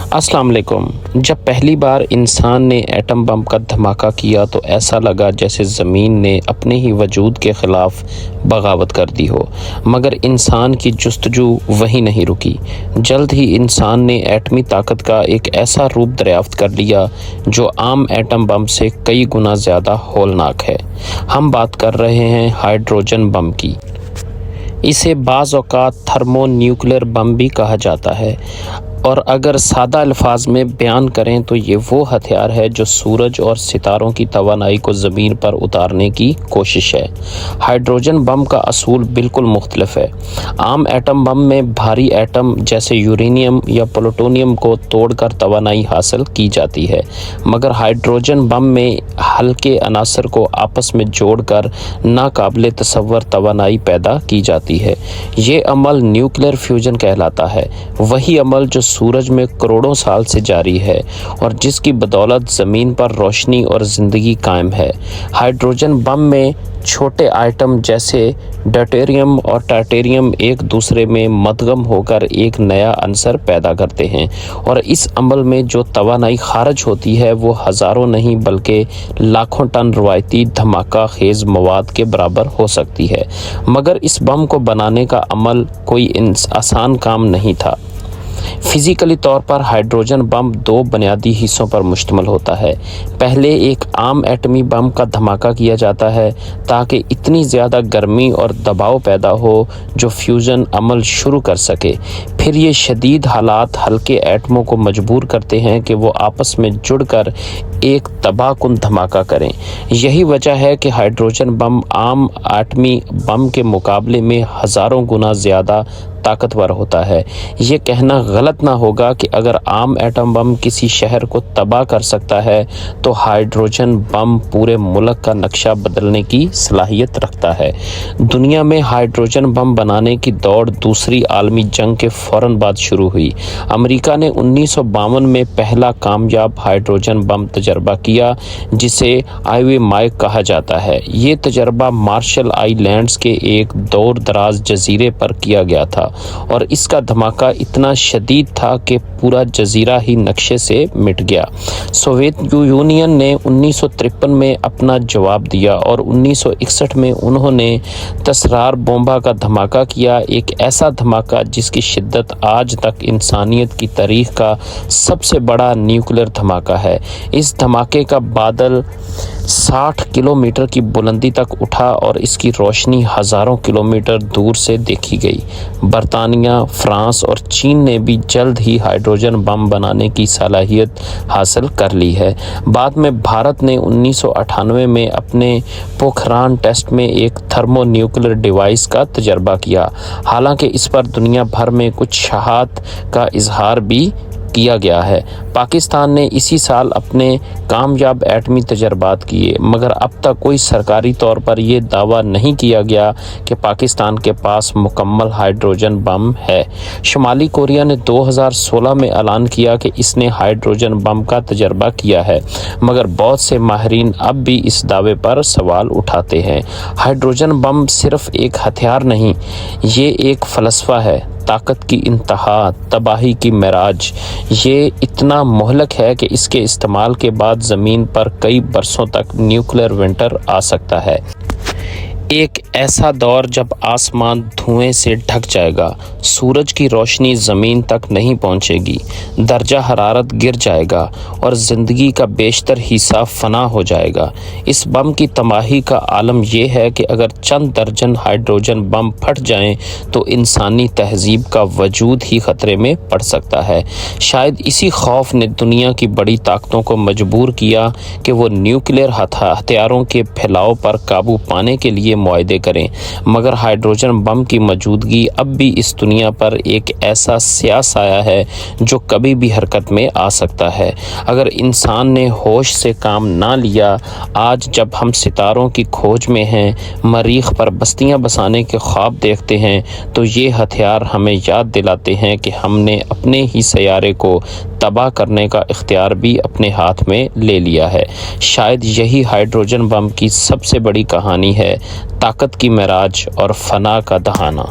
अस्सलाम वालेकुम। जब पहली बार इंसान ने एटम बम का धमाका किया तो ऐसा लगा जैसे ज़मीन ने अपने ही वजूद के ख़िलाफ़ बगावत कर दी हो, मगर इंसान की जुस्तजू वहीं नहीं रुकी। जल्द ही इंसान ने एटमी ताकत का एक ऐसा रूप दरियाफ्त कर लिया जो आम एटम बम से कई गुना ज़्यादा होलनाक है। हम बात कर रहे हैं हाइड्रोजन बम की। इसे बाज़ औक़ात थर्मो न्यूक्लियर बम भी कहा जाता है, और अगर सादा अल्फाज में बयान करें तो ये वो हथियार है जो सूरज और सितारों की तवानाई को ज़मीन पर उतारने की कोशिश है। हाइड्रोजन बम का असूल बिल्कुल मुख्तलिफ है। आम एटम बम में भारी एटम जैसे यूरेनियम या प्लूटोनियम को तोड़कर तवानाई हासिल की जाती है, मगर हाइड्रोजन बम में हल्के अनासर को आपस में जोड़कर नाकाबिले तसव्वुर तवानाई पैदा की जाती है। ये अमल न्यूक्लियर फ्यूजन कहलाता है, वही अमल जो सूरज में करोड़ों साल से जारी है और जिसकी बदौलत ज़मीन पर रोशनी और ज़िंदगी कायम है। हाइड्रोजन बम में छोटे आइटम जैसे ड्यूटेरियम और ट्रिटियम एक दूसरे में मदगम होकर एक नया अंसर पैदा करते हैं, और इस अमल में जो तवानाई खारिज होती है वो हज़ारों नहीं बल्कि लाखों टन रवायती धमाका खेज़ मवाद के बराबर हो सकती है। मगर इस बम को बनाने का अमल कोई आसान काम नहीं था। फिज़िकली तौर पर हाइड्रोजन बम दो बुनियादी हिस्सों पर मुश्तमिल होता है। पहले एक आम एटमी बम का धमाका किया जाता है ताकि इतनी ज़्यादा गर्मी और दबाव पैदा हो जो फ्यूज़न अमल शुरू कर सके। फिर ये शदीद हालात हल्के एटमों को मजबूर करते हैं कि वो आपस में जुड़कर एक तबाहकुन धमाका करें। यही वजह है कि हाइड्रोजन बम आम एटमी बम के मुकाबले में हज़ारों गुना ज़्यादा ताकतवर होता है। ये कहना गलत ना होगा कि अगर आम एटम बम किसी शहर को तबाह कर सकता है तो हाइड्रोजन बम पूरे मुल्क का नक्शा बदलने की सलाहियत रखता है। दुनिया में हाइड्रोजन बम बनाने की दौड़ दूसरी आलमी जंग के फ़ौरन बाद शुरू हुई। अमेरिका ने 1952 में पहला कामयाब हाइड्रोजन बम तजर्बा किया जिसे आईवी माइक कहा जाता है। ये तजर्बा मार्शल आइलैंड्स के एक दूर दराज जजीरे पर किया गया था, और इसका धमाका इतना शदीद था कि पूरा जजीरा ही नक्शे से मिट गया। सोवियत यूनियन ने 1953 में अपना जवाब दिया और 1961 में उन्होंने तसरार बोम्बा का धमाका किया, एक ऐसा धमाका जिसकी शिद्दत आज तक इंसानियत की तारीख का सबसे बड़ा न्यूक्लियर धमाका है। इस धमाके का बादल 60 किलोमीटर की बुलंदी तक उठा और इसकी रोशनी हज़ारों किलोमीटर दूर से देखी गई। बरतानिया, फ्रांस और चीन ने भी जल्द ही हाइड्रोजन बम बनाने की सलाहियत हासिल कर ली है। बाद में भारत ने 1998 में अपने पोखरान टेस्ट में एक थर्मो न्यूक्लियर डिवाइस का तजर्बा किया। हालांकि इस पर दुनिया भर में कुछ शहादत का इजहार भी किया गया है। पाकिस्तान ने इसी साल अपने कामयाब एटमी तजर्बात किए, मगर अब तक कोई सरकारी तौर पर यह दावा नहीं किया गया कि पाकिस्तान के पास मुकम्मल हाइड्रोजन बम है। शुमाली कोरिया ने 2016 में ऐलान किया कि इसने हाइड्रोजन बम का तजर्बा किया है, मगर बहुत से माहिरीन अब भी इस दावे पर सवाल उठाते हैं। हाइड्रोजन बम सिर्फ एक हथियार नहीं, ये एक फ़लसफ़ा है, ताकत की इंतहा, तबाही की मेराज। ये इतना मोहलक है कि इसके इस्तेमाल के बाद ज़मीन पर कई बरसों तक न्यूक्लियर विंटर आ सकता है। एक ऐसा दौर जब आसमान धुएं से ढक जाएगा, सूरज की रोशनी ज़मीन तक नहीं पहुंचेगी, दर्जा हरारत गिर जाएगा और ज़िंदगी का बेशतर हिस्सा फना हो जाएगा। इस बम की तबाही का आलम यह है कि अगर चंद दर्जन हाइड्रोजन बम फट जाएं तो इंसानी तहजीब का वजूद ही ख़तरे में पड़ सकता है। शायद इसी खौफ ने दुनिया की बड़ी ताकतों को मजबूर किया कि वो न्यूक्लियर हथियारों के फैलाव पर काबू पाने के लिए मुआहदे करें, मगर हाइड्रोजन बम की मौजूदगी अब भी इस दुनिया पर एक ऐसा स्याह साया है जो कभी भी हरकत में आ सकता है। अगर इंसान ने होश से काम ना लिया, आज जब हम सितारों की खोज में हैं, मरीख पर बस्तियां बसाने के ख्वाब देखते हैं, तो ये हथियार हमें याद दिलाते हैं कि हमने अपने ही सैयारे को तबाह करने का इख्तियार भी अपने हाथ में ले लिया है। शायद यही हाइड्रोजन बम की सबसे बड़ी कहानी है, ताकत की मेराज और फना का दहाना।